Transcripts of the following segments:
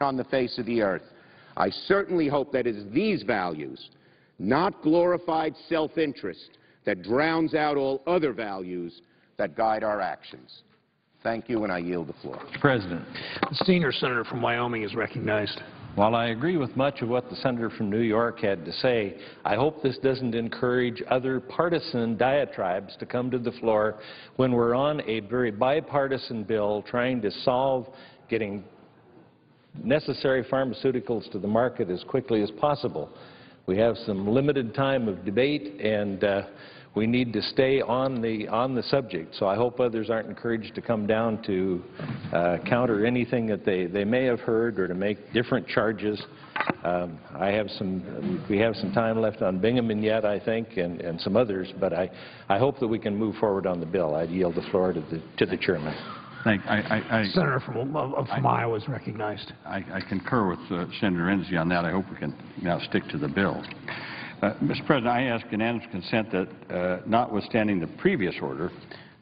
on the face of the earth. I certainly hope that it is these values, not glorified self-interest, that drowns out all other values that guide our actions. Thank you, and I yield the floor. Mr. President. The senior senator from Wyoming is recognized. While I agree with much of what the senator from New York had to say, I hope this doesn't encourage other partisan diatribes to come to the floor when we're on a very bipartisan bill trying to solve getting necessary pharmaceuticals to the market as quickly as possible. We have some limited time of debate, and we need to stay on the subject. So I hope others aren't encouraged to come down to counter anything that they may have heard or to make different charges. We have some time left on Bingaman yet, I think, and some others, but I hope that we can move forward on the bill. I'd yield the floor to the chairman. Senator from Iowa is recognized. I concur with Senator Enzi on that. I hope we can now stick to the bill. Mr. President, I ask unanimous consent that, notwithstanding the previous order,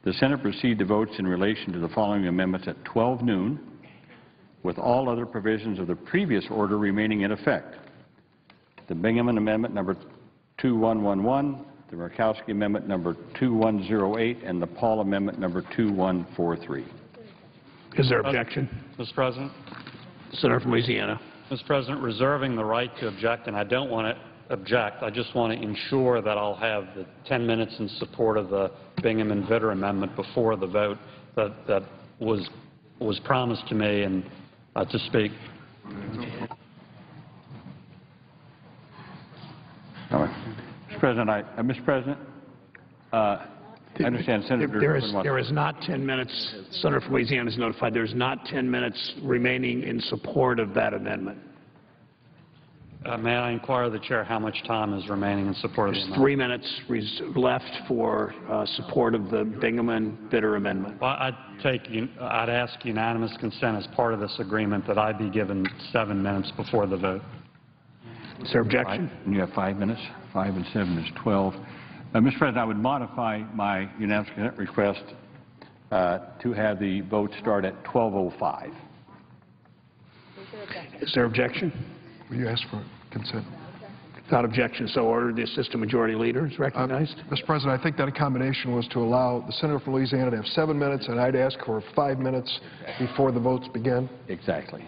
the Senate proceed to votes in relation to the following amendments at 12 noon, with all other provisions of the previous order remaining in effect. The Bingaman Amendment number 2111, the Murkowski Amendment number 2108, and the Paul Amendment number 2143. Is there objection? Mr. President. Senator from Louisiana. Mr. President, reserving the right to object, and I don't want to object. I just want to ensure that I'll have the 10 minutes in support of the Bingaman-Vitter Amendment before the vote that was promised to me and to speak. Mr. President, I understand Senator there is not 10 minutes. Senator from Louisiana is notified there is not 10 minutes remaining in support of that amendment. May I inquire the chair how much time is remaining in support of the amendment? 3 minutes left for support of the Bingaman-Vitter Amendment. Well, I'd ask unanimous consent as part of this agreement that I be given 7 minutes before the vote. Is there objection? You have 5 minutes. 5 and 7 is 12. Mr. President, I would modify my unanimous consent request to have the vote start at 12:05. Is there objection? Will you ask for consent? Without objection, so ordered. The Assistant Majority Leader is recognized. Mr. President, I think that accommodation was to allow the senator from Louisiana to have 7 minutes, and I'd ask for 5 minutes before the votes begin. Exactly.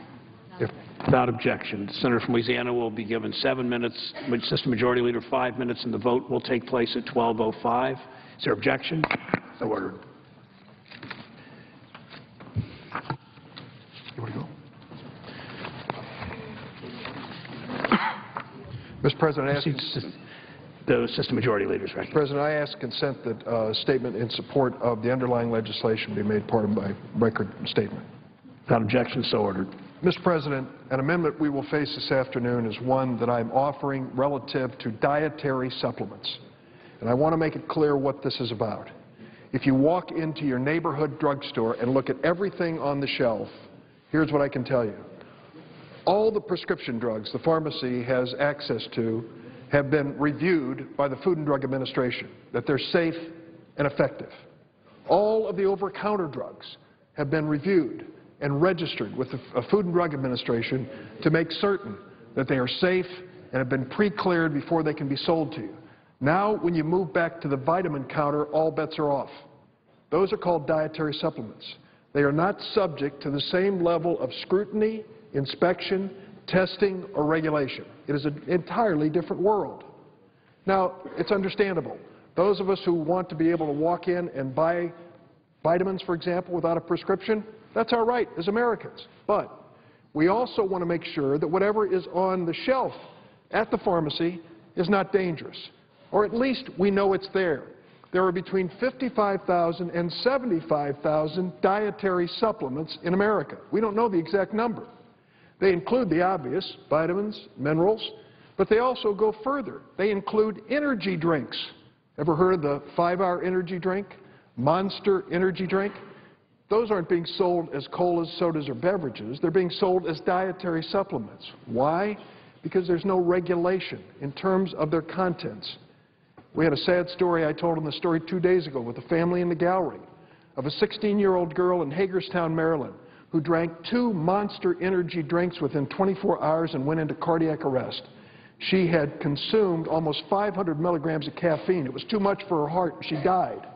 Without objection, the senator from Louisiana will be given 7 minutes, Assistant Majority Leader 5 minutes, and the vote will take place at 12:05. Is there objection? So ordered. You want to go? Mr. President, I ask the Assistant Majority Leader is recognized. President, I ask consent that a statement in support of the underlying legislation be made part of my record statement. Without objection, so ordered. Mr. President, an amendment we will face this afternoon is one that I'm offering relative to dietary supplements. And I want to make it clear what this is about. If you walk into your neighborhood drugstore and look at everything on the shelf, here's what I can tell you. All the prescription drugs the pharmacy has access to have been reviewed by the Food and Drug Administration, that they're safe and effective. All of the over-the-counter drugs have been reviewed and registered with the Food and Drug Administration to make certain that they are safe and have been pre-cleared before they can be sold to you. Now, when you move back to the vitamin counter, all bets are off. Those are called dietary supplements. They are not subject to the same level of scrutiny, inspection, testing, or regulation. It is an entirely different world. Now, it's understandable. Those of us who want to be able to walk in and buy vitamins, for example, without a prescription, that's our right as Americans. But we also want to make sure that whatever is on the shelf at the pharmacy is not dangerous, or at least we know it's there. There are between 55,000 and 75,000 dietary supplements in America. We don't know the exact number. They include the obvious, vitamins, minerals, but they also go further. They include energy drinks. Ever heard of the 5-Hour Energy Drink? Monster Energy Drink? Those aren't being sold as colas, sodas, or beverages. They're being sold as dietary supplements. Why? Because there's no regulation in terms of their contents. We had a sad story I told in the story 2 days ago with a family in the gallery of a 16-year-old girl in Hagerstown, Maryland, who drank 2 Monster energy drinks within 24 hours and went into cardiac arrest. She had consumed almost 500 milligrams of caffeine. It was too much for her heart. She died.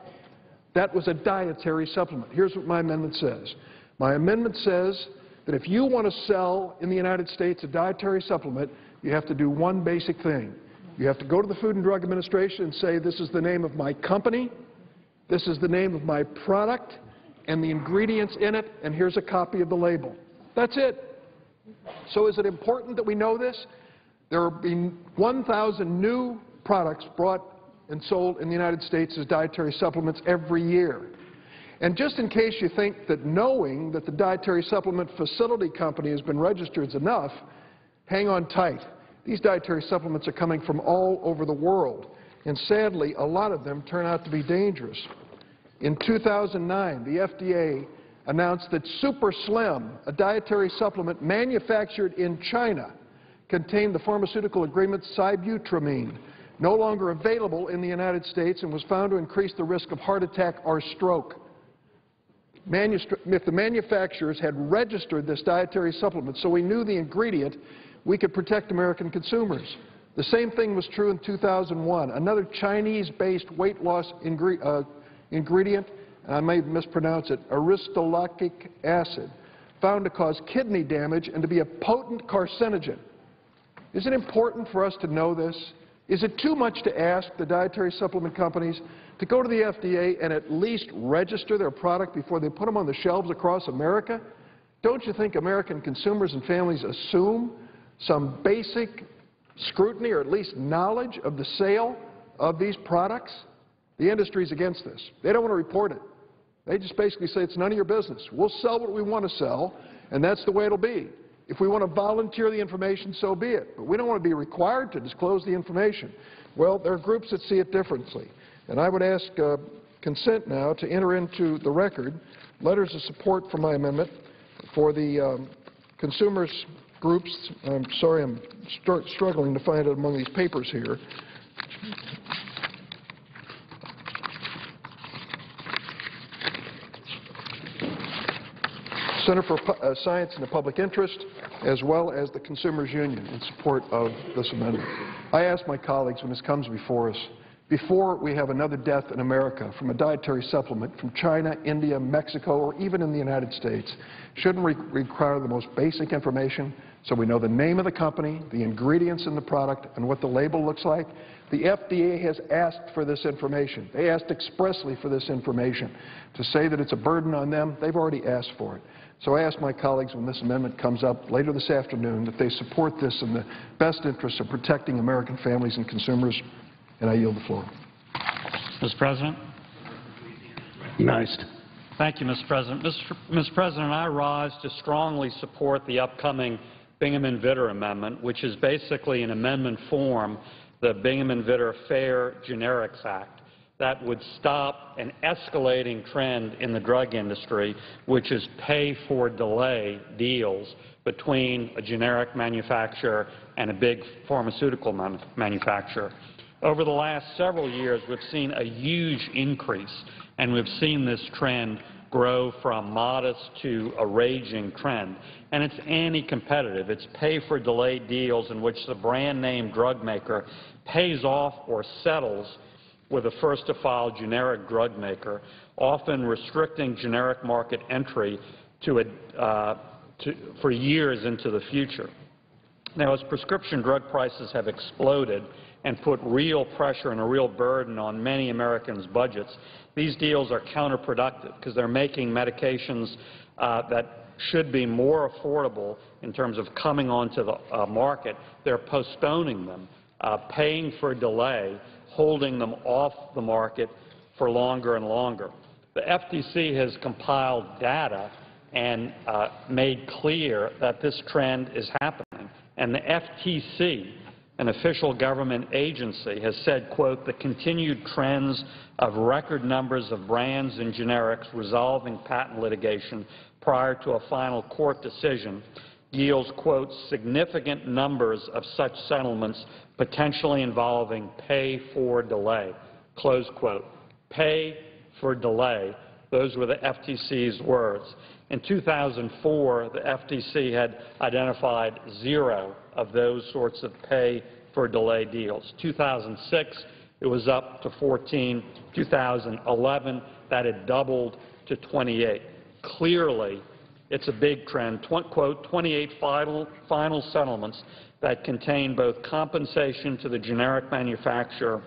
That was a dietary supplement. Here's what my amendment says. My amendment says that if you want to sell in the United States a dietary supplement, you have to do one basic thing. You have to go to the Food and Drug Administration and say, this is the name of my company, this is the name of my product, and the ingredients in it, and here's a copy of the label. That's it. So is it important that we know this? There are being 1,000 new products brought and sold in the United States as dietary supplements every year. And just in case you think that knowing that the dietary supplement facility company has been registered is enough, hang on tight. These dietary supplements are coming from all over the world, and sadly, a lot of them turn out to be dangerous. In 2009, the FDA announced that Super Slim, a dietary supplement manufactured in China, contained the pharmaceutical agreement sibutramine, no longer available in the United States, and was found to increase the risk of heart attack or stroke. If the manufacturers had registered this dietary supplement so we knew the ingredient, we could protect American consumers. The same thing was true in 2001. Another Chinese-based weight loss ingredient, and I may mispronounce it, aristolactic acid, found to cause kidney damage and to be a potent carcinogen. Is it important for us to know this? Is it too much to ask the dietary supplement companies to go to the FDA and at least register their product before they put them on the shelves across America? Don't you think American consumers and families assume some basic scrutiny or at least knowledge of the sale of these products? The industry's against this. They don't want to report it. They just basically say it's none of your business. We'll sell what we want to sell, and that's the way it'll be. If we want to volunteer the information, so be it. But we don't want to be required to disclose the information. Well, there are groups that see it differently. And I would ask consent now to enter into the record letters of support for my amendment for the consumers groups. I'm sorry, I'm struggling to find it among these papers here. Center for Science and the Public Interest, as well as the Consumers Union in support of this amendment. I ask my colleagues when this comes before us, before we have another death in America from a dietary supplement from China, India, Mexico, or even in the United States, shouldn't we require the most basic information so we know the name of the company, the ingredients in the product, and what the label looks like? The FDA has asked for this information. They asked expressly for this information. To say that it's a burden on them, they've already asked for it. So I ask my colleagues when this amendment comes up later this afternoon that they support this in the best interest of protecting American families and consumers, and I yield the floor. Mr. President. Nice. Thank you, Mr. President. Mr. President, I rise to strongly support the upcoming Bingham and Vitter amendment, which is basically an amendment form the Bingham and Vitter Fair Generics Act that would stop an escalating trend in the drug industry, which is pay-for-delay deals between a generic manufacturer and a big pharmaceutical manufacturer. Over the last several years, we've seen a huge increase, and we've seen this trend grow from modest to a raging trend. And it's anti-competitive. It's pay-for-delay deals in which the brand-name drug maker pays off or settles with a first-to-file generic drug maker, often restricting generic market entry for years into the future. Now, as prescription drug prices have exploded and put real pressure and a real burden on many Americans' budgets, these deals are counterproductive because they're making medications that should be more affordable in terms of coming onto the market. They're postponing them, paying for delay, holding them off the market for longer and longer. The FTC has compiled data and made clear that this trend is happening. And the FTC, an official government agency, has said, quote, the continued trends of record numbers of brands and generics resolving patent litigation prior to a final court decision yields, quote, significant numbers of such settlements potentially involving pay for delay, close quote. Pay for delay Those were the FTC's words. In 2004, the FTC had identified 0 of those sorts of pay-for-delay deals. 2006, it was up to 14. 2011, that had doubled to 28. Clearly, it's a big trend. Quote, 28 final settlements that contain both compensation to the generic manufacturer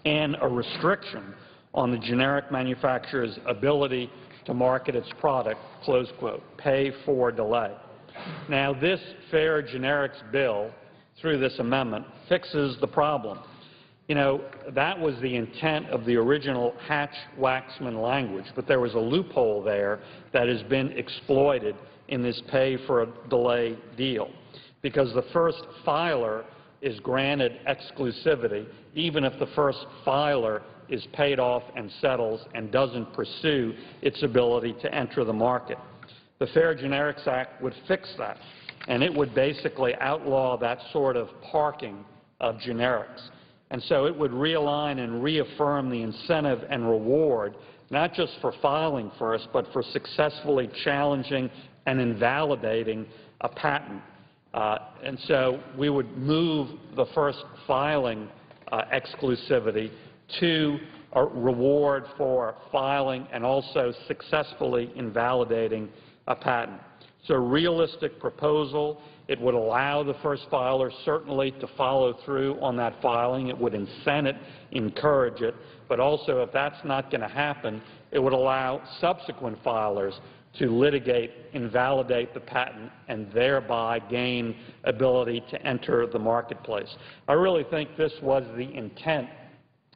and a restriction on the generic manufacturer's ability to market its product, close quote, pay for delay. Now, this fair generics bill, through this amendment, fixes the problem. You know, that was the intent of the original Hatch-Waxman language, but there was a loophole there that has been exploited in this pay-for-delay deal, because the first filer is granted exclusivity, even if the first filer is paid off and settles and doesn't pursue its ability to enter the market. The Fair Generics Act would fix that, and it would basically outlaw that sort of parking of generics. And so it would realign and reaffirm the incentive and reward, not just for filing first, but for successfully challenging and invalidating a patent. And so we would move the first filing exclusivity to a reward for filing and also successfully invalidating a patent. It's a realistic proposal. It would allow the first filer certainly to follow through on that filing. It would incent it, encourage it. But also, if that's not going to happen, it would allow subsequent filers to litigate, invalidate the patent, and thereby gain ability to enter the marketplace. I really think this was the intent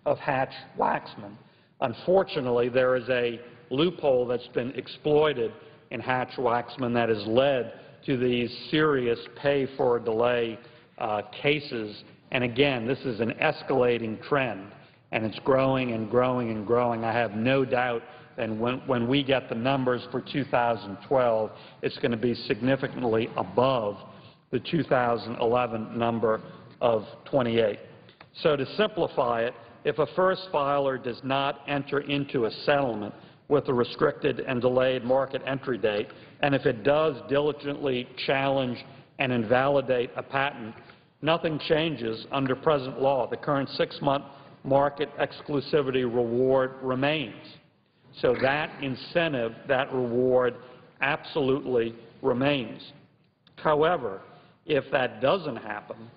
of Hatch-Waxman. Unfortunately, there is a loophole that's been exploited in Hatch-Waxman that has led to these serious pay-for-delay cases. And again, this is an escalating trend, and it's growing and growing and growing. I have no doubt that when we get the numbers for 2012, it's going to be significantly above the 2011 number of 28. So to simplify it, if a first filer does not enter into a settlement with a restricted and delayed market entry date, and if it does diligently challenge and invalidate a patent, nothing changes under present law. The current 6-month market exclusivity reward remains. So that incentive, that reward, absolutely remains. However, if that doesn't happen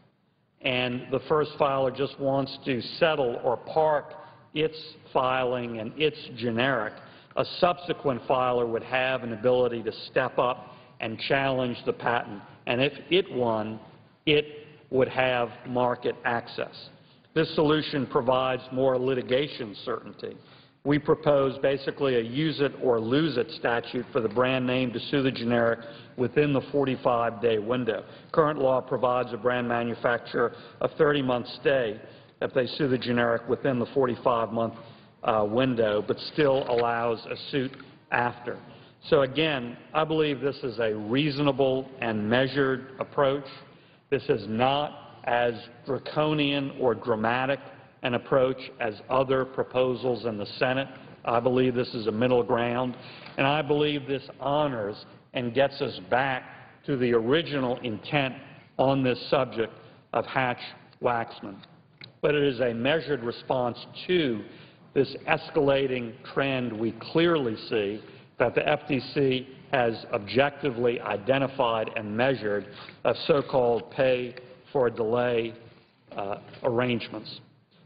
and the first filer just wants to settle or park its filing and its generic, a subsequent filer would have an ability to step up and challenge the patent. And if it won, it would have market access. This solution provides more litigation certainty. We propose basically a use-it-or-lose-it statute for the brand name to sue the generic within the 45-day window. Current law provides a brand manufacturer a 30-month stay if they sue the generic within the 45-month window, but still allows a suit after. So again, I believe this is a reasonable and measured approach. This is not as draconian or dramatic an approach as other proposals in the Senate. I believe this is a middle ground, and I believe this honors and gets us back to the original intent on this subject of Hatch-Waxman. But it is a measured response to this escalating trend we clearly see that the FTC has objectively identified and measured of so-called pay-for-delay arrangements.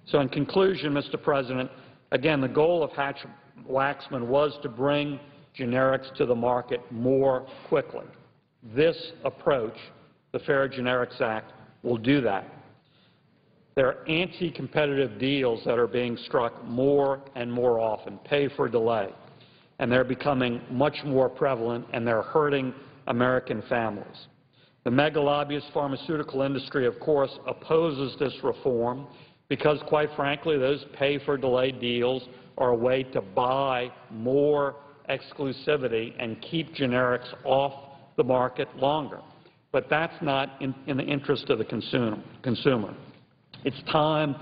So in conclusion, Mr. President, again, the goal of Hatch-Waxman was to bring generics to the market more quickly. This approach, the Fair Generics Act, will do that. There are anti-competitive deals that are being struck more and more often, pay for delay, and they're becoming much more prevalent, and they're hurting American families. The mega-lobbyist pharmaceutical industry, of course, opposes this reform because, quite frankly, those pay-for-delay deals are a way to buy more exclusivity and keep generics off the market longer. But that's not in the interest of the consumer. It's time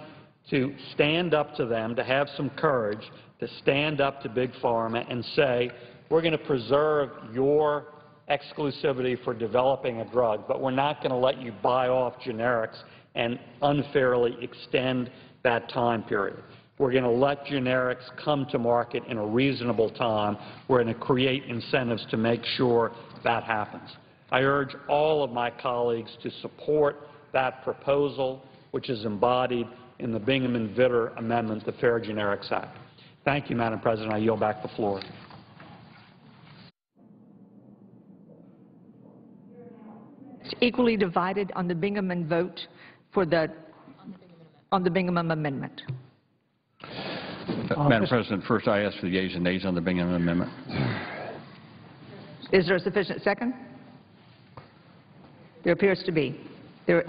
to stand up to them, to have some courage, to stand up to Big Pharma and say, we're going to preserve your exclusivity for developing a drug, but we're not going to let you buy off generics and unfairly extend that time period. We're going to let generics come to market in a reasonable time. We're going to create incentives to make sure that happens. I urge all of my colleagues to support that proposal, which is embodied in the Bingham and Vitter Amendment to the Fair Generics Act. Thank you, Madam President. I yield back the floor. Equally divided on the Bingham vote on the Bingham Amendment. Madam President, first I ask for the yeas and nays on the Bingham Amendment. Is there a sufficient second? There appears to be. The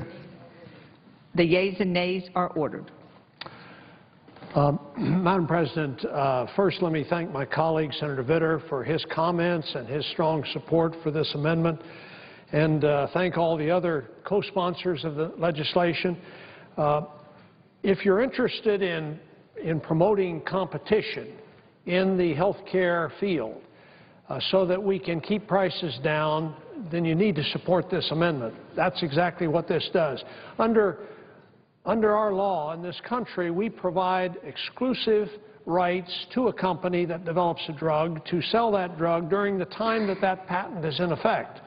yeas and nays are ordered. Madam President, first let me thank my colleague, Senator Vitter, for his comments and his strong support for this amendment, and thank all the other co-sponsors of the legislation. If you're interested in promoting competition in the health care field so that we can keep prices down, then you need to support this amendment. That's exactly what this does. Under our law in this country, we provide exclusive rights to a company that develops a drug to sell that drug during the time that that patent is in effect.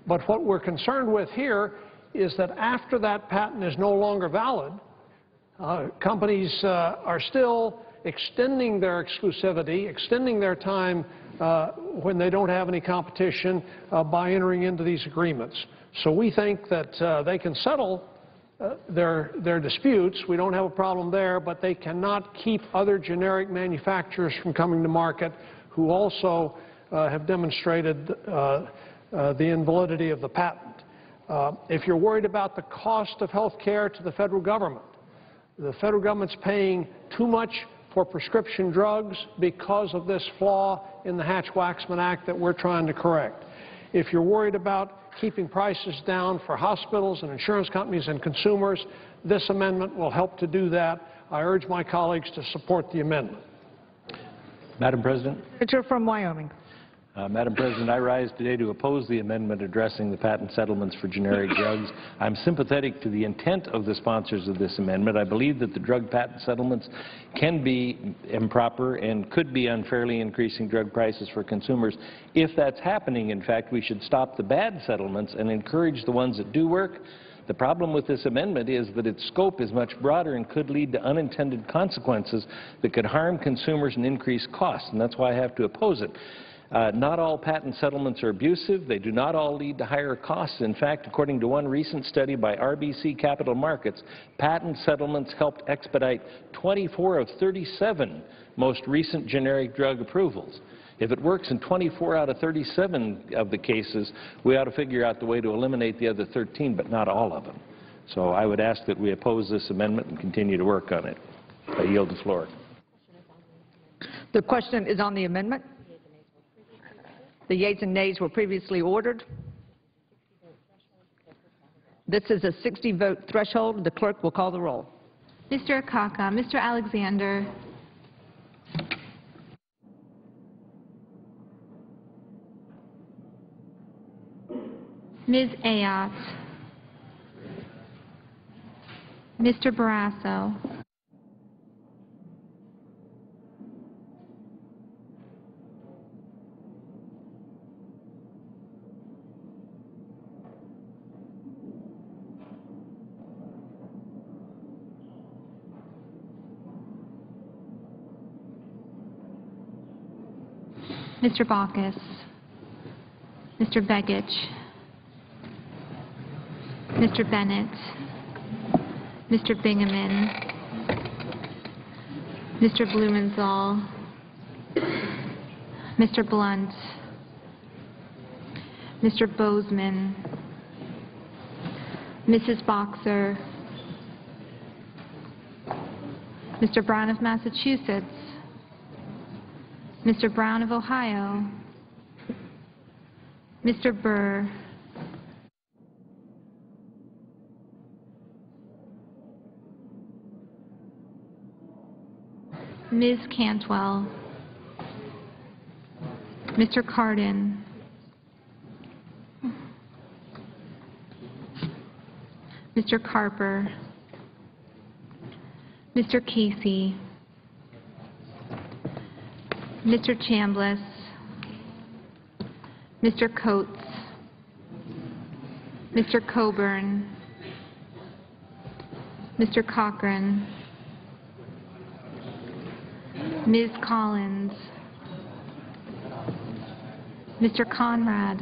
But what we're concerned with here is that after that patent is no longer valid, companies are still extending their exclusivity, extending their time when they don't have any competition by entering into these agreements. So we think that they can settle their disputes. We don't have a problem there, but they cannot keep other generic manufacturers from coming to market who also have demonstrated the invalidity of the patent. If you're worried about the cost of health care to the federal government's paying too much for prescription drugs because of this flaw in the Hatch-Waxman Act that we're trying to correct. If you're worried about keeping prices down for hospitals and insurance companies and consumers, this amendment will help to do that. I urge my colleagues to support the amendment. Madam President. Senator from Wyoming. Madam President, I rise today to oppose the amendment addressing the patent settlements for generic drugs. I'm sympathetic to the intent of the sponsors of this amendment. I believe that the drug patent settlements can be improper and could be unfairly increasing drug prices for consumers. If that's happening, in fact, we should stop the bad settlements and encourage the ones that do work. The problem with this amendment is that its scope is much broader and could lead to unintended consequences that could harm consumers and increase costs, and that's why I have to oppose it. Not all patent settlements are abusive. They do not all lead to higher costs. In fact, according to one recent study by RBC Capital Markets, patent settlements helped expedite 24 of 37 most recent generic drug approvals. If it works in 24 out of 37 of the cases, we ought to figure out the way to eliminate the other 13, but not all of them. So I would ask that we oppose this amendment and continue to work on it. I yield the floor. The question is on the amendment. The yeas and nays were previously ordered. This is a 60-vote threshold. The clerk will call the roll. Mr. Akaka, Mr. Alexander, Ms. Ayotte, Mr. Barrasso, Mr. Baucus, Mr. Begich, Mr. Bennett, Mr. Bingaman, Mr. Blumenthal, Mr. Blunt, Mr. Bozeman, Mrs. Boxer, Mr. Brown of Massachusetts, Mr. Brown of Ohio, Mr. Burr, Ms. Cantwell, Mr. Cardin, Mr. Carper, Mr. Casey, Mr. Chambliss, Mr. Coates, Mr. Coburn, Mr. Cochran, Ms. Collins, Mr. Conrad,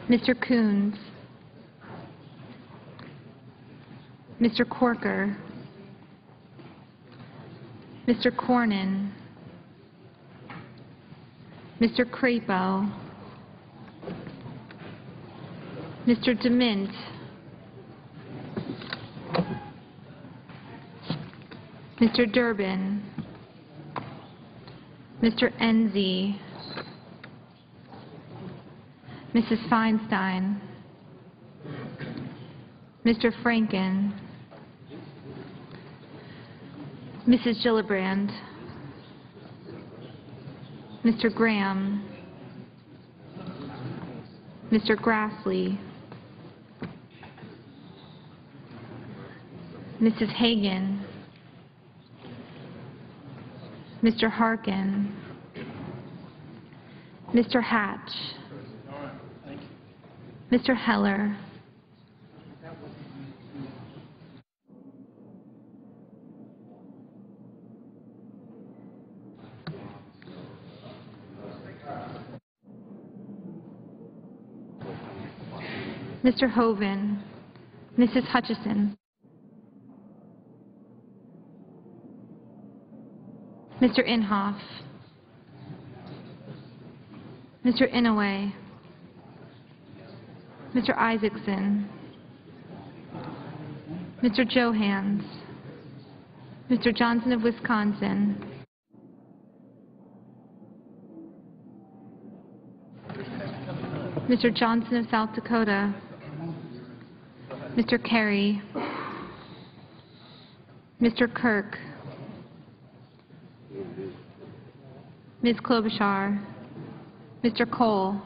Mr. Coons, Mr. Corker, Mr. Cornyn, Mr. Crapo, Mr. DeMint, Mr. Durbin, Mr. Enzi, Mrs. Feinstein, Mr. Franken, Mrs. Gillibrand, Mr. Graham, Mr. Grassley, Mrs. Hagan, Mr. Harkin, Mr. Hatch, Mr. Heller, Mr. Hoven, Mrs. Hutchison, Mr. Inhofe, Mr. Inouye, Mr. Isaacson, Mr. Johans, Mr. Johnson of Wisconsin, Mr. Johnson of South Dakota, Mr. Kerry, Mr. Kirk, Ms. Klobuchar, Mr. Cole,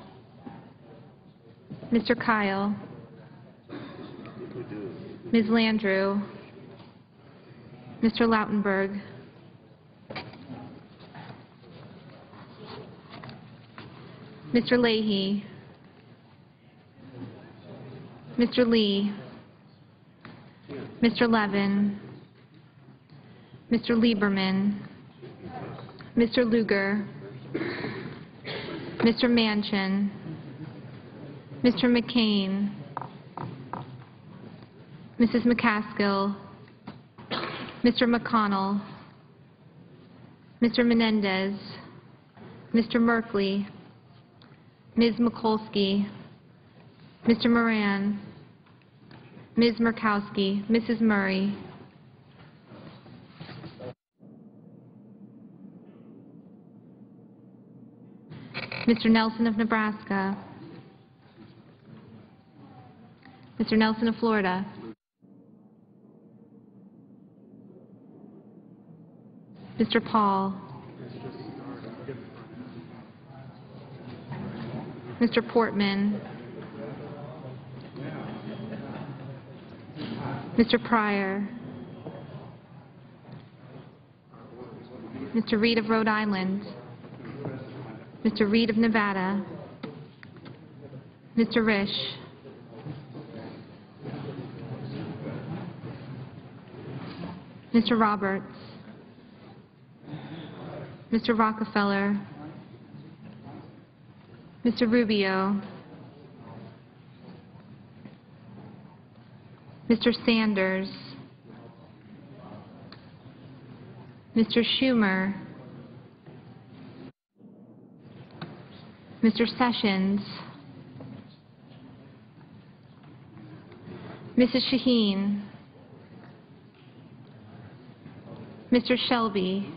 Mr. Kyle, Ms. Landrieu, Mr. Lautenberg, Mr. Leahy, Mr. Lee, Mr. Levin, Mr. Lieberman, Mr. Lugar, Mr. Manchin, Mr. McCain, Mrs. McCaskill, Mr. McConnell, Mr. Menendez, Mr. Merkley, Ms. Mikulski, Mr. Moran, Ms. Murkowski, Mrs. Murray, Mr. Nelson of Nebraska, Mr. Nelson of Florida, Mr. Paul, Mr. Portman, Mr. Pryor, Mr. Reed of Rhode Island, Mr. Reed of Nevada, Mr. Risch, Mr. Roberts, Mr. Rockefeller, Mr. Rubio, Mr. Sanders, Mr. Schumer, Mr. Sessions, Mrs. Shaheen, Mr. Shelby,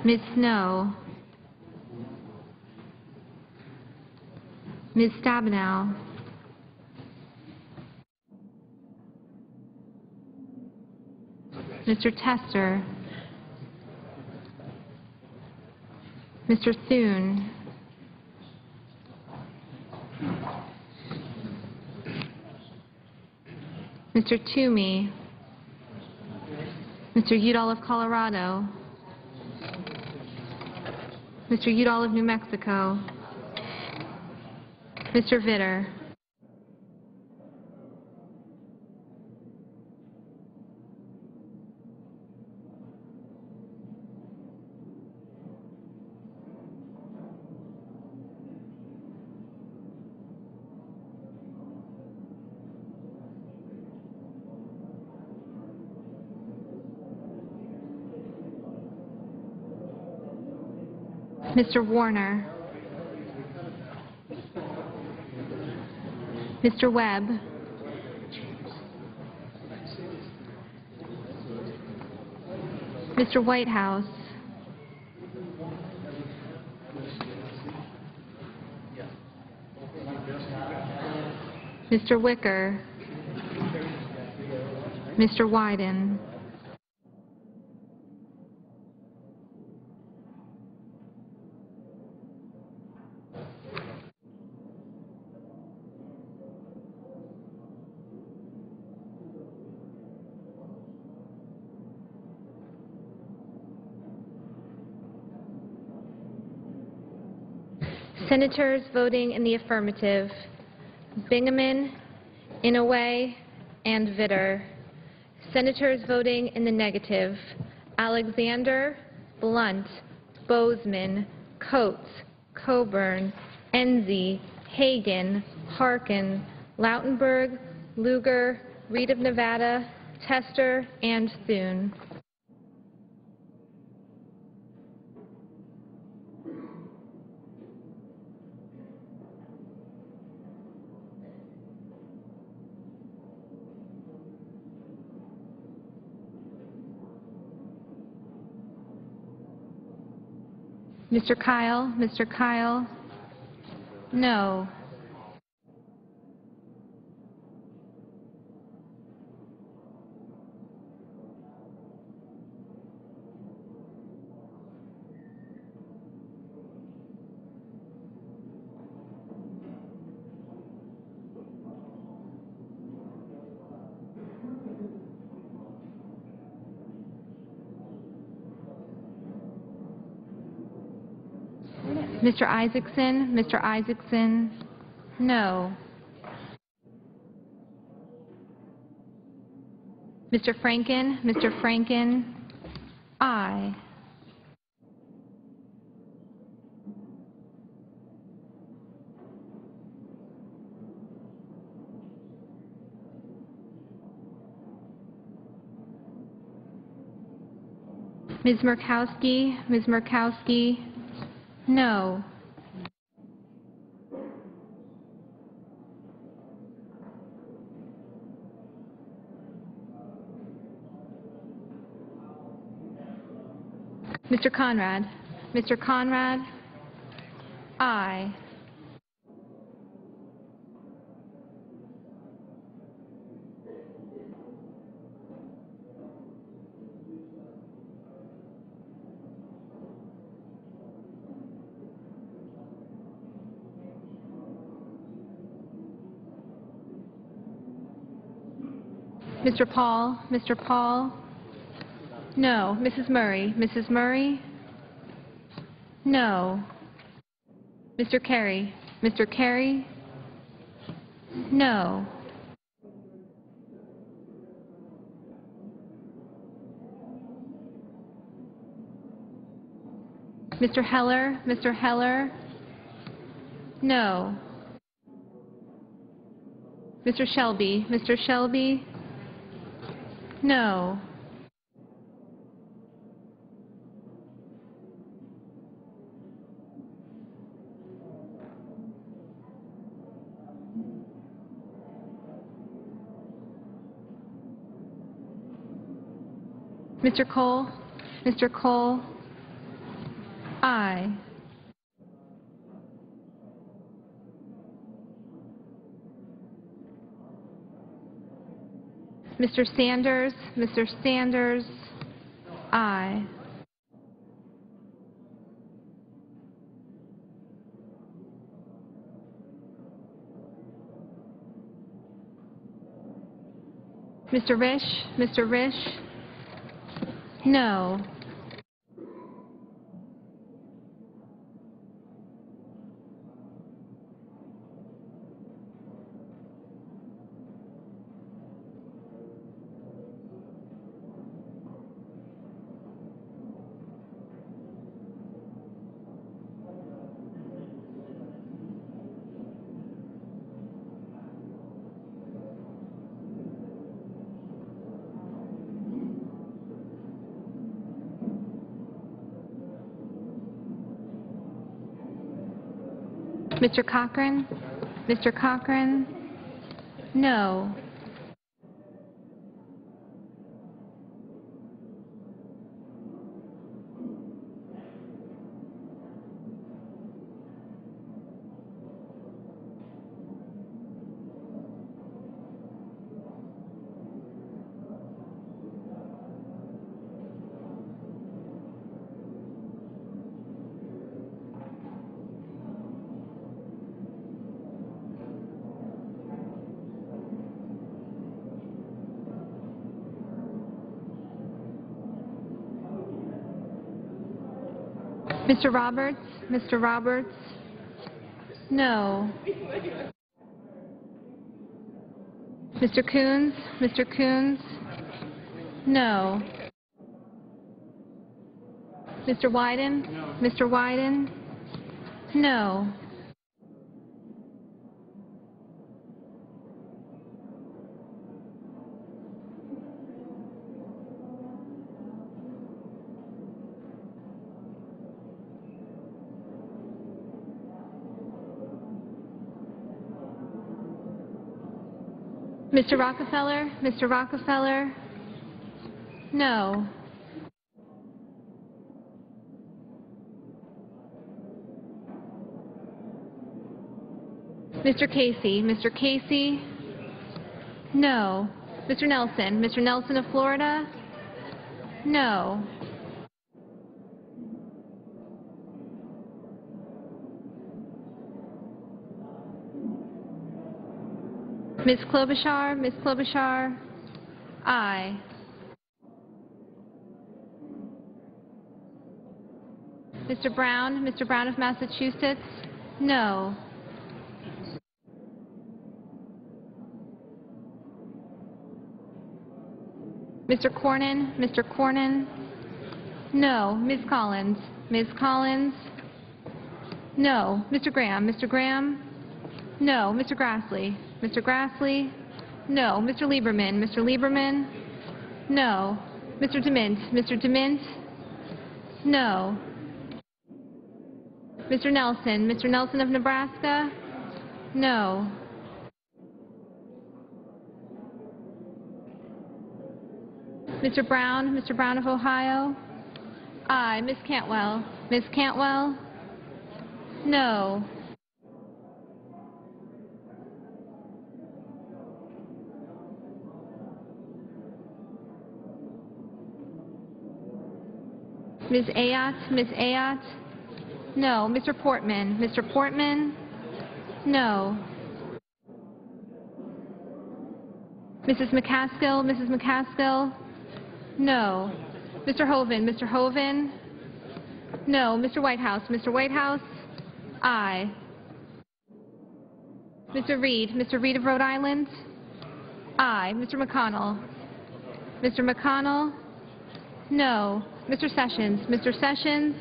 Ms. Snow, Ms. Stabenow, Mr. Tester, Mr. Thune, Mr. Toomey, Mr. Udall of Colorado, Mr. Udall of New Mexico, Mr. Vitter, Mr. Warner, Mr. Webb, Mr. Whitehouse, Mr. Wicker, Mr. Wyden, Senators voting in the affirmative: Bingaman, Inouye, and Vitter. Senators voting in the negative: Alexander, Blunt, Bozeman, Coates, Coburn, Enzi, Hagan, Harkin, Lautenberg, Lugar, Reed of Nevada, Tester, and Thune. Mr. Kyle, no. Mr. Isaacson, no. Mr. Franken, aye. Ms. Murkowski, no. Mr. Conrad, aye. Mr. Paul, no. Mrs. Murray, no. Mr. Kerry, no. Mr. Heller, no. Mr. Shelby, no. Mr. Cole, aye. Mr. Sanders, Mr. Sanders, aye. Mr. Risch, no. Mr. Cochran, no. Mr. Roberts, no. Mr. Coons, no. Mr. Wyden, no. Mr. Rockefeller, no. Mr. Casey, no. Mr. Nelson of Florida, no. Ms. Klobuchar, aye. Mr. Brown of Massachusetts, no. Mr. Cornyn, no. Ms. Collins, no. Mr. Graham, no. Mr. Grassley, no. Mr. Lieberman, no. Mr. DeMint, no. Mr. Nelson of Nebraska, no. Mr. Brown of Ohio, aye. Ms. Cantwell, no. Ms. Ayotte, no. Mr. Portman, no. Mrs. McCaskill, no. Mr. Hoeven, no. Mr. Whitehouse, aye. Mr. Reid of Rhode Island, aye. Mr. McConnell, no. Mr. Sessions,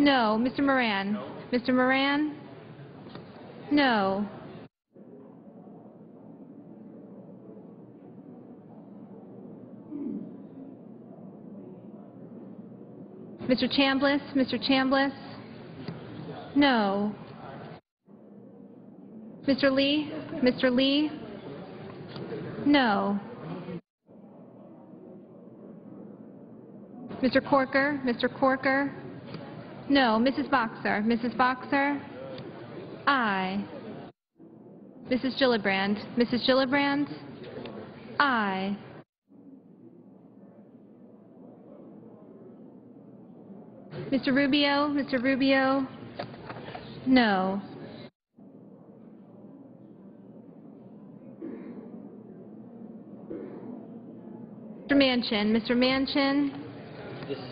no. Mr. Moran, no. Mr. Chambliss, no. Mr. Lee, no. Mr. Corker, no. Mrs. Boxer, aye. Mrs. Gillibrand, Aye. Mr. Rubio? Mr. Rubio? No. Mr. Manchin? Mr. Manchin?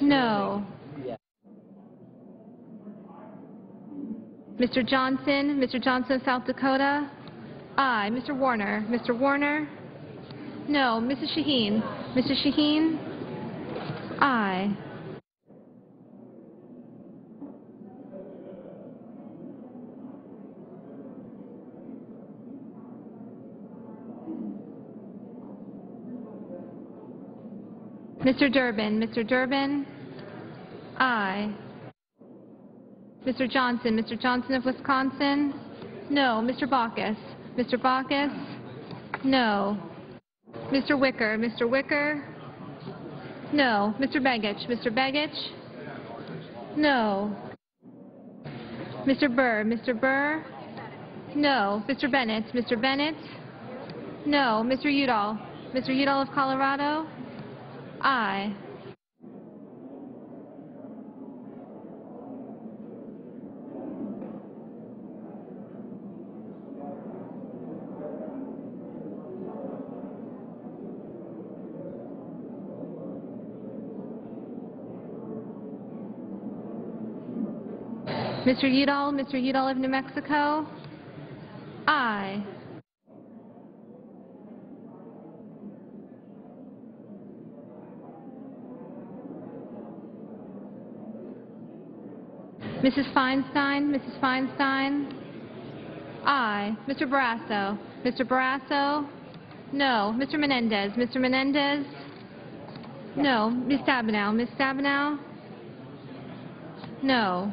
No. Mr. Johnson? Mr. Johnson, South Dakota? Aye. Mr. Warner? Mr. Warner? No. Mrs. Shaheen? Mrs. Shaheen? Aye. Mr. Durbin? Mr. Durbin? Aye. Mr. Johnson? Mr. Johnson of Wisconsin? No. Mr. Baucus? Mr. Baucus? No. Mr. Wicker? Mr. Wicker? No. Mr. Begich? Mr. Begich? No. Mr. Burr? Mr. Burr? No. Mr. Bennett? Mr. Bennett? No. Mr. Udall? Mr. Udall of Colorado? Aye. Mr. Udall of New Mexico? Aye. Mrs. Feinstein? Mrs. Feinstein? Aye. Mr. Barrasso? Mr. Barrasso? No. Mr. Menendez? Mr. Menendez? No. Ms. Stabenow? Ms. Stabenow? No.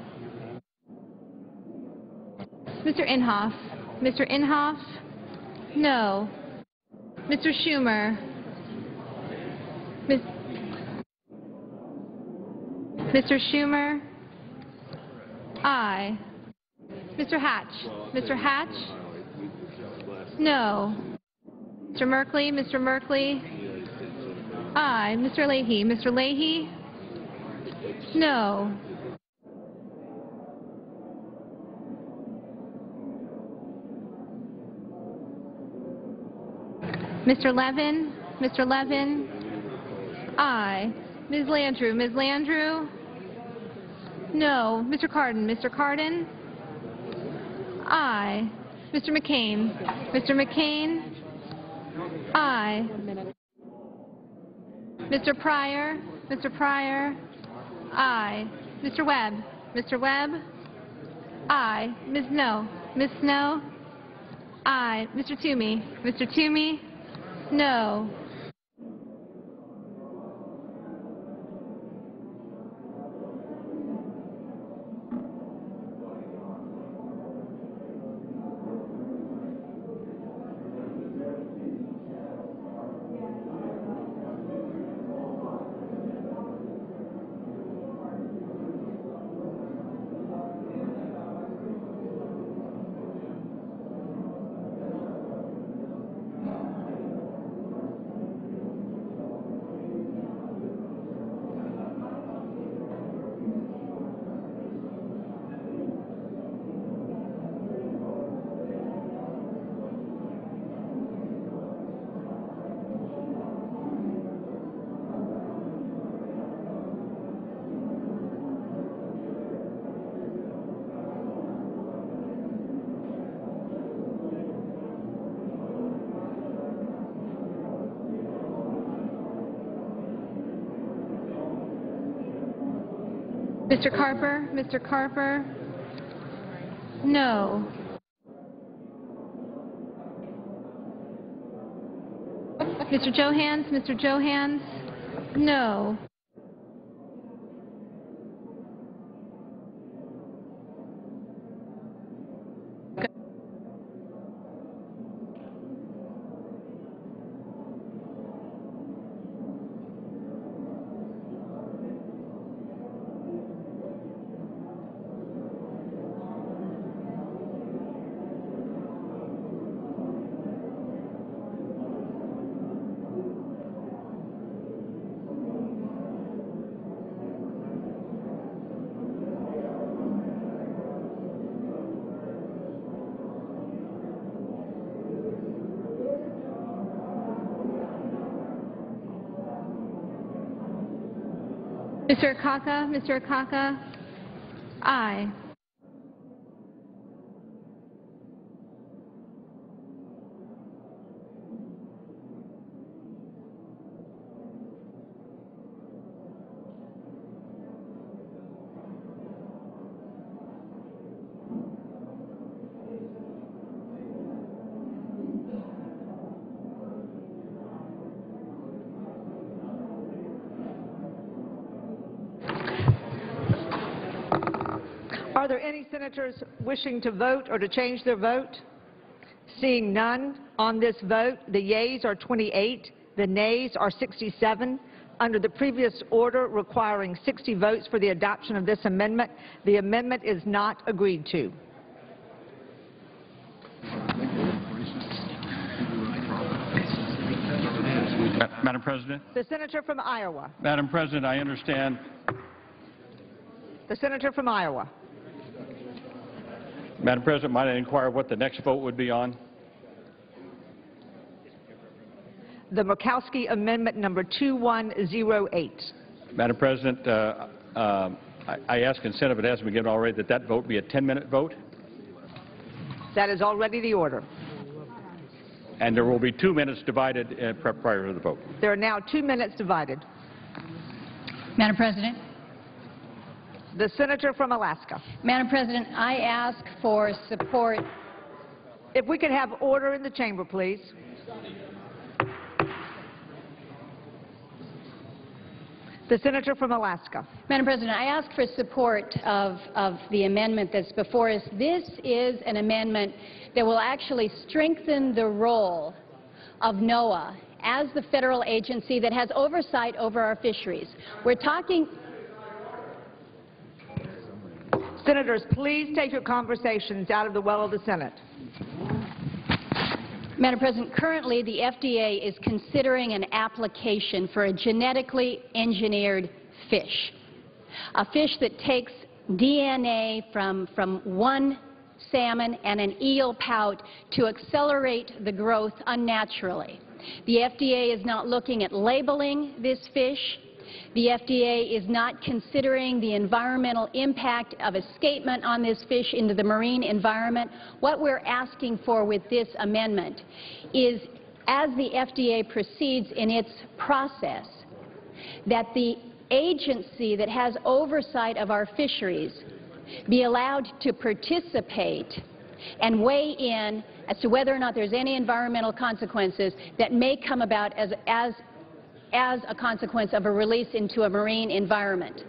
Mr. Inhofe? Mr. Inhofe? No. Mr. Schumer? Mr. Schumer? Aye. Mr. Hatch? Mr. Hatch? No. Mr. Merkley? Mr. Merkley? Aye. Mr. Leahy? Mr. Leahy? No. Mr. Levin? Mr. Levin? Aye. Ms. Landrieu? Ms. Landrieu? No. Mr. Cardin? Mr. Cardin? Aye. Mr. McCain? Mr. McCain? Aye. Mr. Pryor? Mr. Pryor? Aye. Mr. Webb? Mr. Webb? Aye. Ms. Snow? Ms. Snow? Aye. Mr. Toomey? Mr. Toomey? No. Mr. Carper? Mr. Carper? No. Mr. Johans? Mr. Johans? No. Mr. Akaka? Mr. Akaka? Aye. Are there any senators wishing to vote or to change their vote? Seeing none on this vote, the yeas are 28, the nays are 67. Under the previous order requiring 60 votes for the adoption of this amendment, the amendment is not agreed to. Madam President? The senator from Iowa. Madam President, I understand. The senator from Iowa. Madam President, might I inquire what the next vote would be on? The Murkowski Amendment number 2108. Madam President, I ask consent, if it hasn't been given already, that that vote be a 10-minute vote, That is already the order. and there will be 2 minutes divided prior to the vote. There are now 2 minutes divided. Madam President. The senator from Alaska. Madam President, I ask for support. If we could have order in the chamber, please. The senator from Alaska. Madam President, I ask for support of the amendment that's before us. This is an amendment that will actually strengthen the role of NOAA as the federal agency that has oversight over our fisheries. We're talking... Senators, please take your conversations out of the well of the Senate. Madam President, currently the FDA is considering an application for a genetically engineered fish, a fish that takes DNA from one salmon and an eel pout to accelerate the growth unnaturally. The FDA is not looking at labeling this fish. The FDA is not considering the environmental impact of escapement on this fish into the marine environment. What we're asking for with this amendment is, as the FDA proceeds in its process, that the agency that has oversight of our fisheries be allowed to participate and weigh in as to whether or not there's any environmental consequences that may come about as a consequence of a release into a marine environment.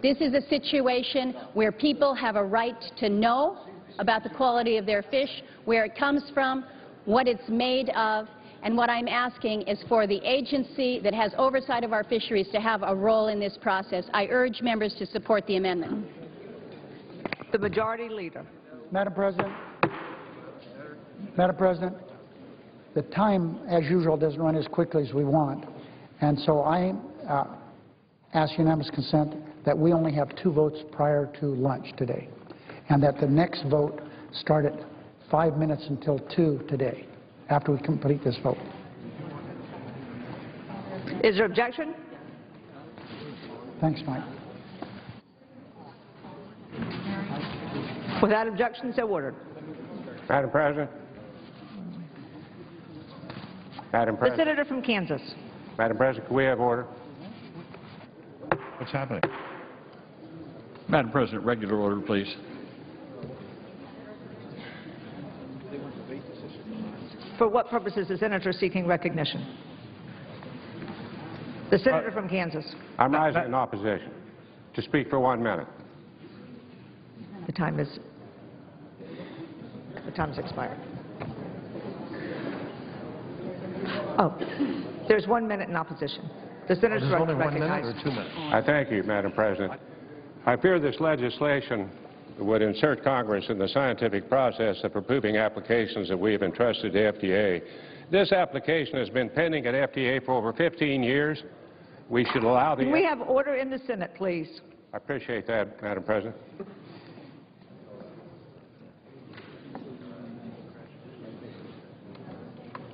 This is a situation where people have a right to know about the quality of their fish, where it comes from, what it's made of, and what I'm asking is for the agency that has oversight of our fisheries to have a role in this process. I urge members to support the amendment. The majority leader. Madam President, the time, as usual, doesn't run as quickly as we want. And so I ask unanimous consent that we only have 2 votes prior to lunch today, and that the next vote start at 5 minutes until 2 today, after we complete this vote. Is there objection? Thanks, Mike. Without objection, so ordered. Madam President. Madam The President. senator from Kansas. Madam President, can we have order? What's happening? Madam President, regular order, please. For what purpose is the senator seeking recognition? The senator from Kansas. I'm rising in opposition to speak for 1 minute. The time is expired. Oh, there's 1 minute in opposition. The senator is only 1 recognized. minute or 2 minutes? I thank you, Madam President. I fear this legislation would insert Congress in the scientific process of approving applications that we have entrusted to FDA. This application has been pending at FDA for over 15 years. We should allow the... Can we have order in the Senate, please? I appreciate that, Madam President.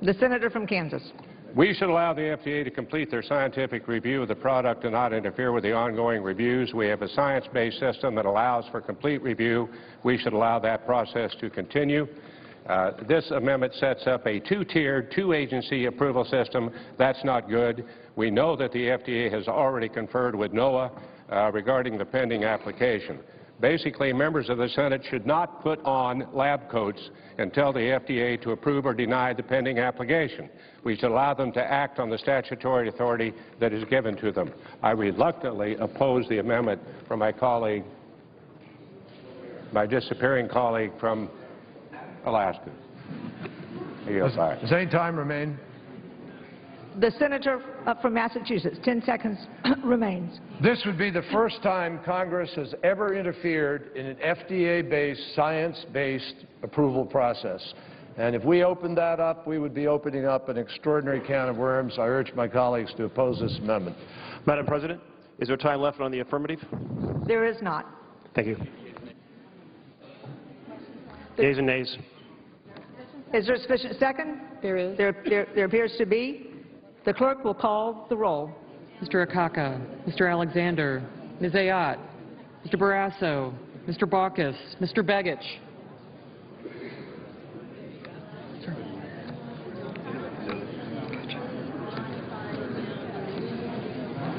The senator from Kansas. We should allow the FDA to complete their scientific review of the product and not interfere with the ongoing reviews. We have a science-based system that allows for complete review. We should allow that process to continue. This amendment sets up a two-tiered, two-agency approval system. That's not good. We know that the FDA has already conferred with NOAA regarding the pending application. Basically, members of the Senate should not put on lab coats and tell the FDA to approve or deny the pending application. We should allow them to act on the statutory authority that is given to them. I reluctantly oppose the amendment from my colleague, my disappearing colleague from Alaska. Does any time remain? The senator from Massachusetts, 10 seconds remains. This would be the first time Congress has ever interfered in an FDA-based, science-based approval process. And if we opened that up, we would be opening up an extraordinary can of worms. I urge my colleagues to oppose this amendment. Madam President, is there time left on the affirmative? There is not. Thank you. Yeas and nays. Is there a sufficient second? There is. There appears to be. The clerk will call the roll. Mr. Akaka, Mr. Alexander, Ms. Ayotte, Mr. Barrasso, Mr. Baucus, Mr. Begich.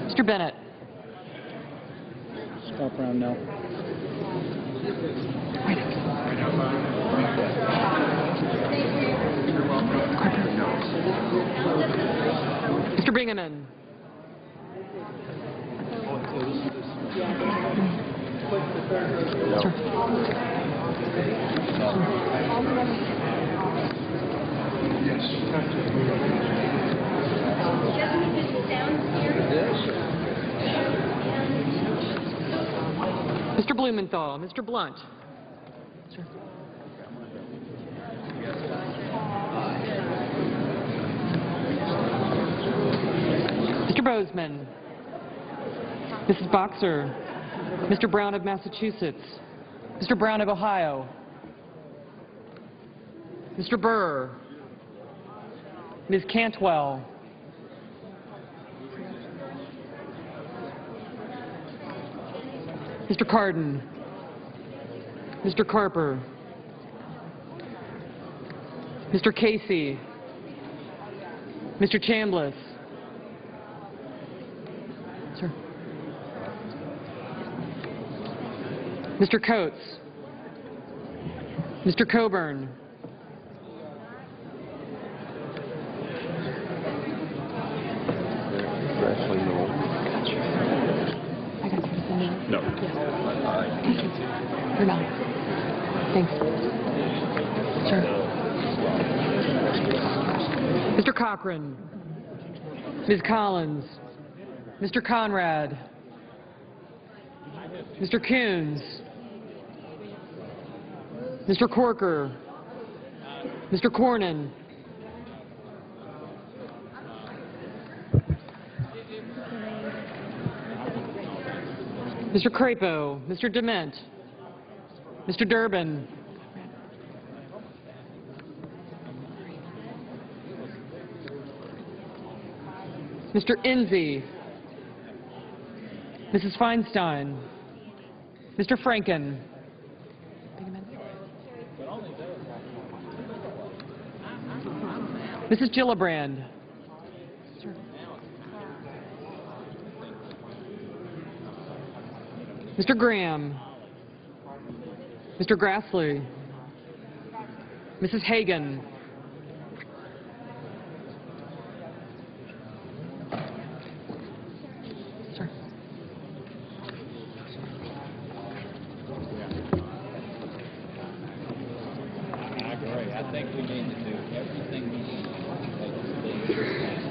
Mr. Bennett. Stop around now. Mr. Bingaman. Mr. Blumenthal, Mr. Blunt. Mr. Bozeman, Mrs. Boxer, Mr. Brown of Massachusetts, Mr. Brown of Ohio, Mr. Burr, Ms. Cantwell, Mr. Cardin, Mr. Carper, Mr. Casey, Mr. Chambliss, sir. Mr. Coates, Mr. Coburn, No. Thank you. You're not. Thanks. Sure. Mr. Cochran, Ms. Collins, Mr. Conrad, Mr. Coons, Mr. Corker, Mr. Cornyn, Mr. Crapo, Mr. Dement, Mr. Durbin, Mr. Enzi, Mrs. Feinstein, Mr. Franken, Mrs. Gillibrand, Mr. Graham, Mr. Grassley, Mrs. Hagan, sir. I agree. I think we need to do everything we need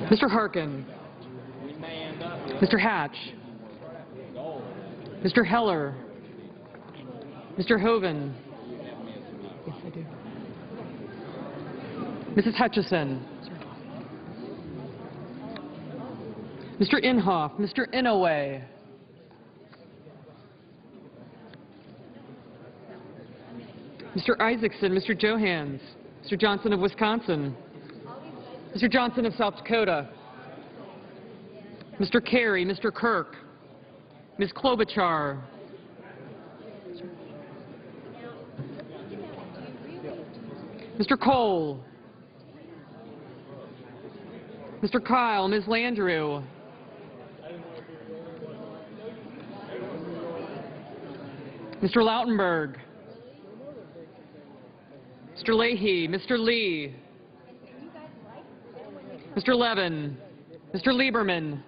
to Mr. Harkin, Mr. Hatch, Mr. Heller, Mr. Hoven, yes, I do. Mrs. Hutchison, Mr. Inhofe, Mr. Inouye, Mr. Isaacson, Mr. Johans, Mr. Johnson of Wisconsin, Mr. Johnson of South Dakota. Mr. Carey, Mr. Kirk, Ms. Klobuchar, Mr. Cole, Mr. Kyle, Ms. Landrieu, Mr. Lautenberg, Mr. Leahy, Mr. Lee, Mr. Levin, Mr. Lieberman,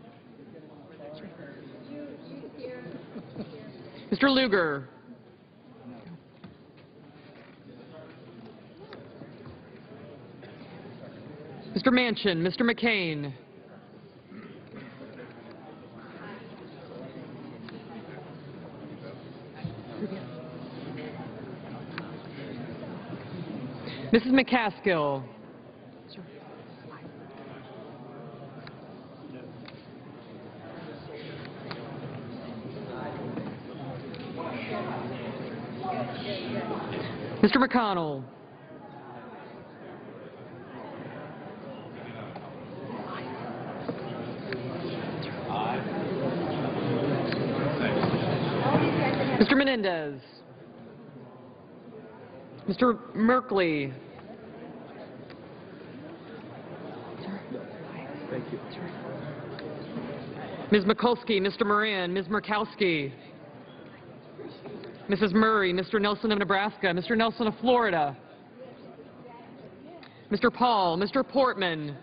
Mr. Lugar, Mr. Manchin, Mr. McCain, Mrs. McCaskill, Mr. McConnell, Mr. Menendez, Mr. Merkley, Ms. Mikulski, Mr. Moran, Ms. Murkowski, Mrs. Murray, Mr. Nelson of Nebraska, Mr. Nelson of Florida, Mr. Paul, Mr. Portman,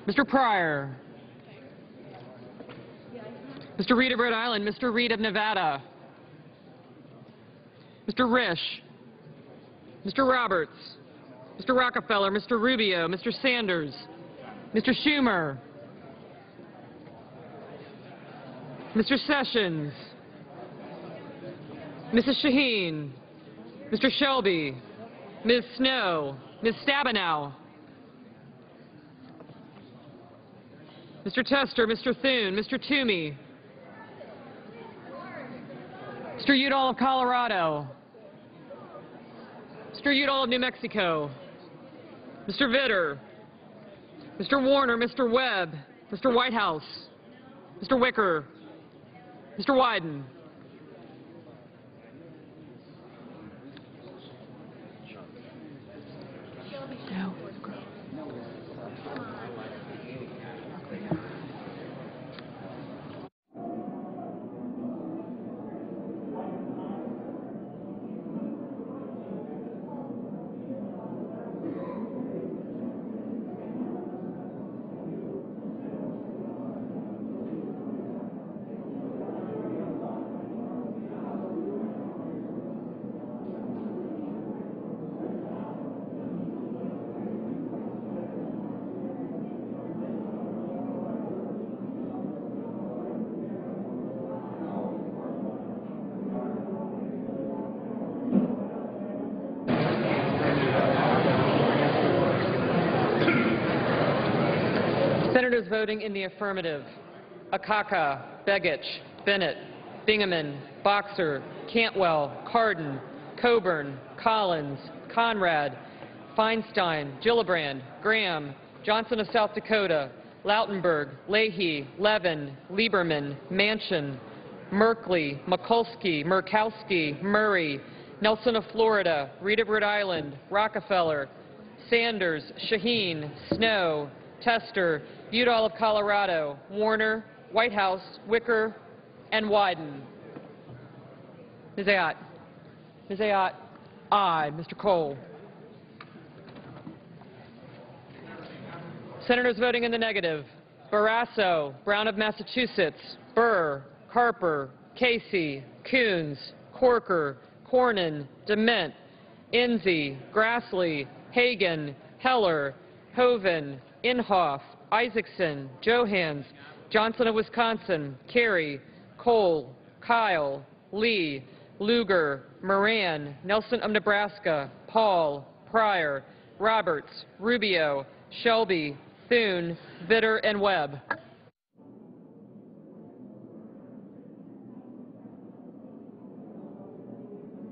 Mr. Pryor, Mr. Reed of Rhode Island, Mr. Reed of Nevada, Mr. Risch, Mr. Roberts, Mr. Rockefeller, Mr. Rubio, Mr. Sanders, Mr. Schumer, Mr. Sessions, Mrs. Shaheen, Mr. Shelby, Ms. Snow, Ms. Stabenow, Mr. Tester, Mr. Thune, Mr. Toomey, Mr. Udall of Colorado, Mr. Udall of New Mexico, Mr. Vitter, Mr. Warner, Mr. Webb, Mr. Whitehouse, Mr. Wicker, Mr. Wyden, Senators voting in the affirmative: Akaka, Begich, Bennett, Bingaman, Boxer, Cantwell, Cardin, Coburn, Collins, Conrad, Feinstein, Gillibrand, Graham, Johnson of South Dakota, Lautenberg, Leahy, Levin, Lieberman, Manchin, Merkley, Mikulski, Murkowski, Murray, Nelson of Florida, Reed of Rhode Island, Rockefeller, Sanders, Shaheen, Snow, Tester, Udall of Colorado, Warner, Whitehouse, Wicker, and Wyden. Ms. Ayotte. Ms. Ayotte. Aye. Mr. Cole. Senators voting in the negative: Barrasso, Brown of Massachusetts, Burr, Carper, Casey, Coons, Corker, Cornyn, DeMint, Enzi, Grassley, Hagan, Heller, Hoeven, Inhofe, Isaacson, Johans, Johnson of Wisconsin, Kerry, Cole, Kyle, Lee, Lugar, Moran, Nelson of Nebraska, Paul, Pryor, Roberts, Rubio, Shelby, Thune, Vitter, and Webb.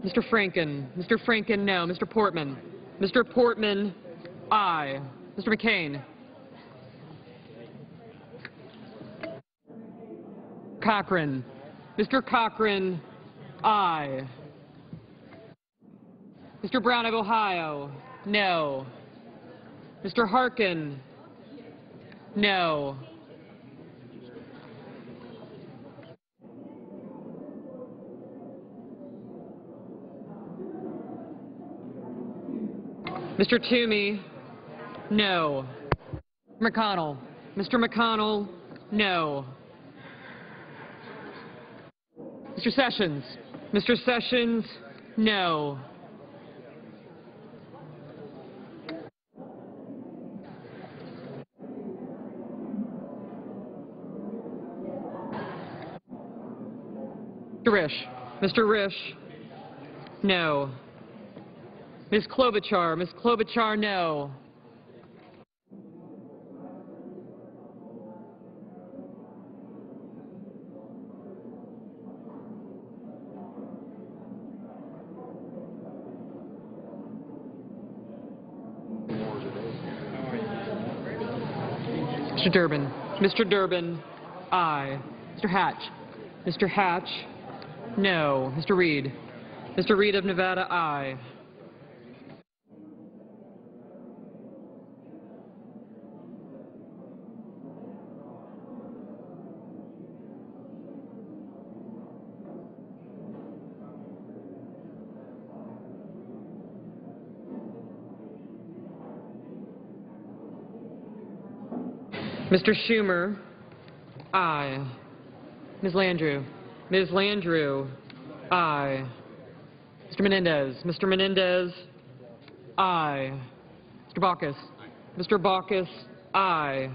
Mr. Franken, no. Mr. Portman. Mr. Portman, aye. Mr. McCain. Cochran. Mr. Cochran, aye. Mr. Brown of Ohio, no. Mr. Harkin, no. Mr. Toomey, no. McConnell. Mr. McConnell, no. Mr. Sessions. Mr. Sessions, no. Mr. Risch. Mr. Risch, no. Ms. Klobuchar. Ms. Klobuchar, no. Mr. Durbin. Mr. Durbin, aye. Mr. Hatch. Mr. Hatch, no. Mr. Reed. Mr. Reed of Nevada, aye. Mr. Schumer, aye. Ms. Landrieu. Ms. Landrieu, aye. Mr. Menendez. Mr. Menendez, aye. Mr. Baucus. Mr. Baucus, aye.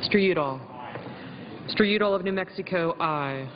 Mr. Udall. Mr. Udall of New Mexico, aye.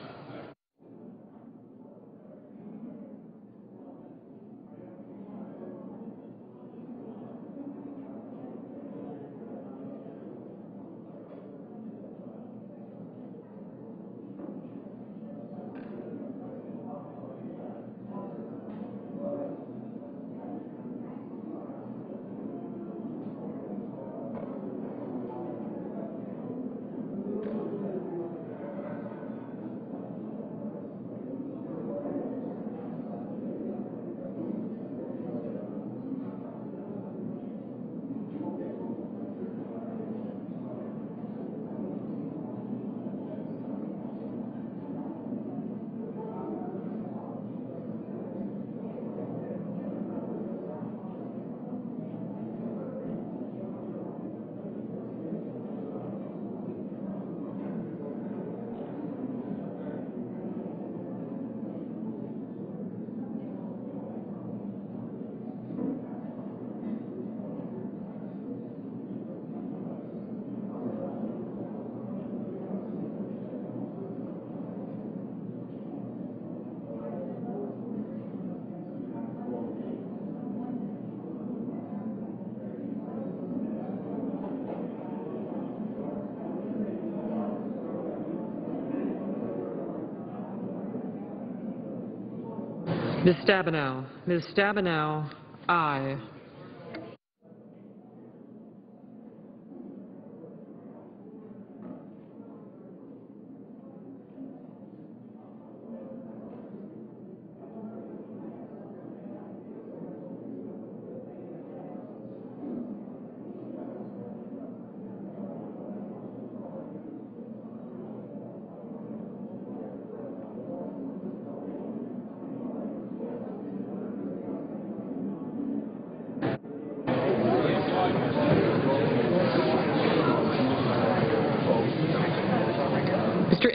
Ms. Stabenow. Ms. Stabenow, aye.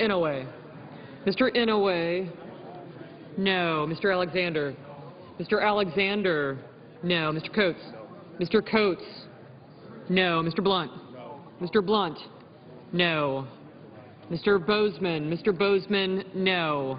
Inouye. Mr. Inouye, no. Mr. Alexander. Mr. Alexander, no. Mr. Coates. Mr. Coates, no. Mr. Blunt. Mr. Blunt, no. Mr. Bozeman. Mr. Bozeman, no.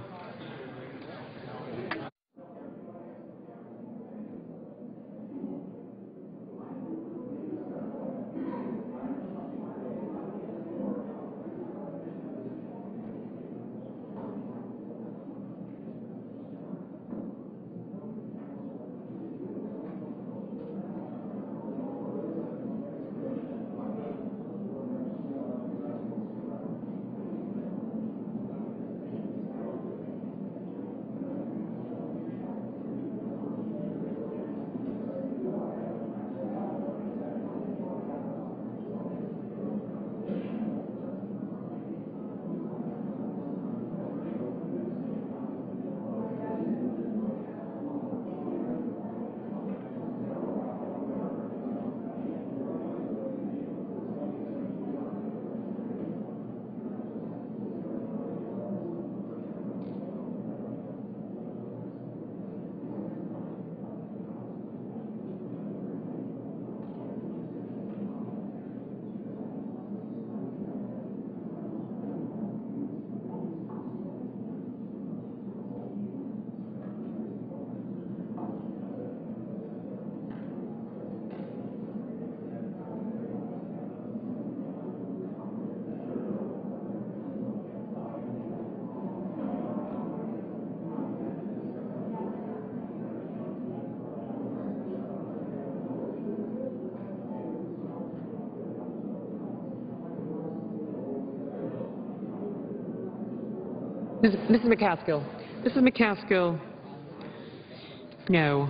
Mrs. McCaskill. Mrs. McCaskill, no.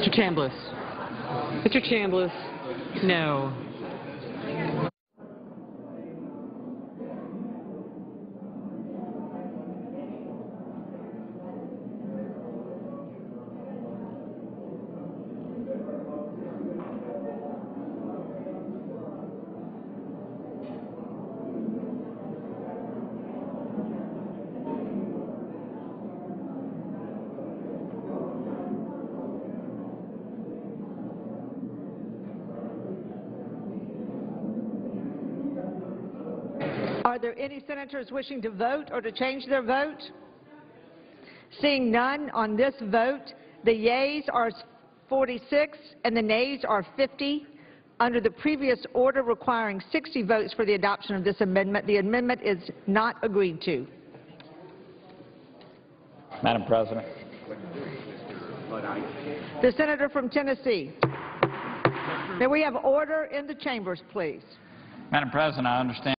Mr. Chambliss. Mr. Chambliss, no. Are there any senators wishing to vote or to change their vote? Seeing none on this vote, the yeas are 46 and the nays are 50. Under the previous order requiring 60 votes for the adoption of this amendment, the amendment is not agreed to. Madam President. The senator from Tennessee. May we have order in the chambers, please? Madam President, I understand